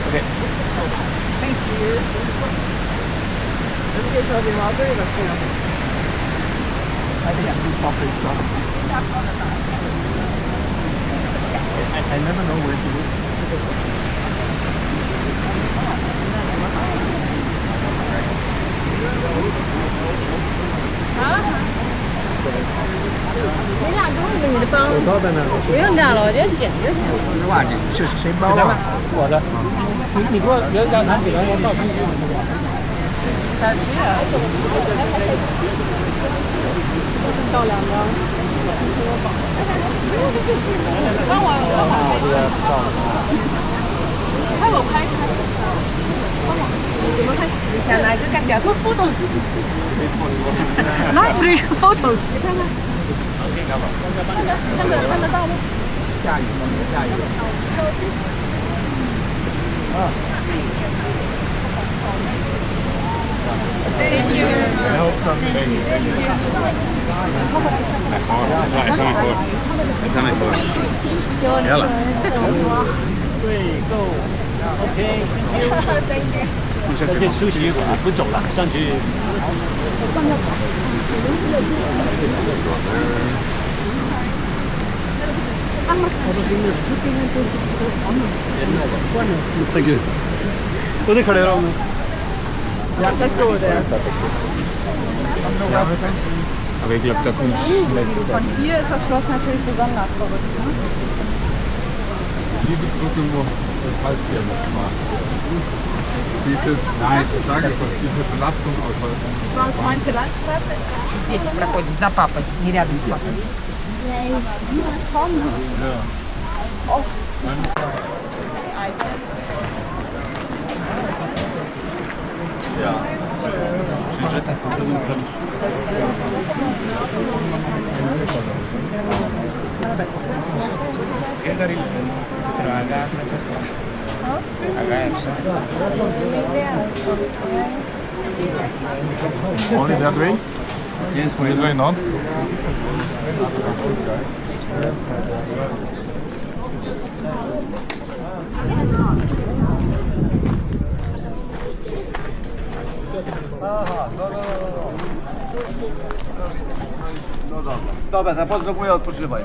Okay. Thank you. Let's get something water. I think I'm too soft, so I never know where to look.你俩给我一个你的包。我包在那。不用这样了，我觉得捡就行。袜子，这是谁包啊？我的。你给我原来拿几个？我照片给你。3十啊。到2张。帮我拍我拍。怎么拍？你想哪个干假做 photos？ 来 free photos， 看看。看得到吗？下雨了，下雨了。啊。Thank you. I hope something. Yalla. 对，Go. OK. Thank you. 再去休息一会儿，不走了，上去。Thank you. उधर खड़े रहो. Yeah, let's go there. Aber ich glaube, da kommt Von hier ist das Schloss natürlich besonders verrückt. Ne? Diese Brücke muss halt hier noch gemacht. Nein, ich sage es, diese Belastung aushalten. Здесь проходит за папой, не рядом с папой. Ja. Only that way? Yes, This way not? No dobra, na pozdrowuję, odpoczywaj.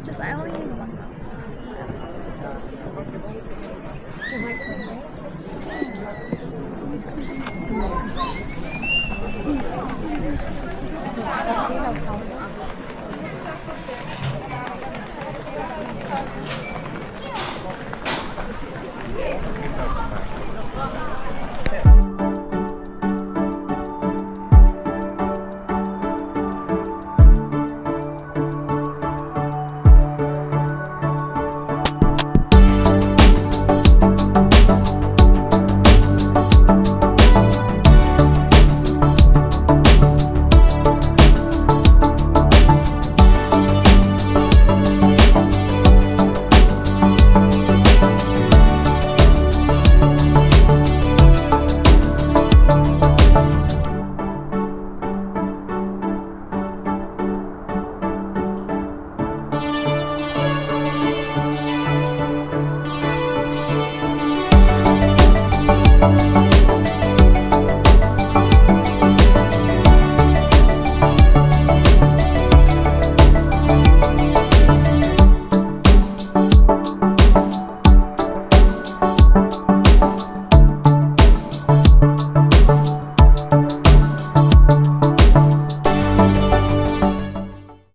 Just I only need one. Steve.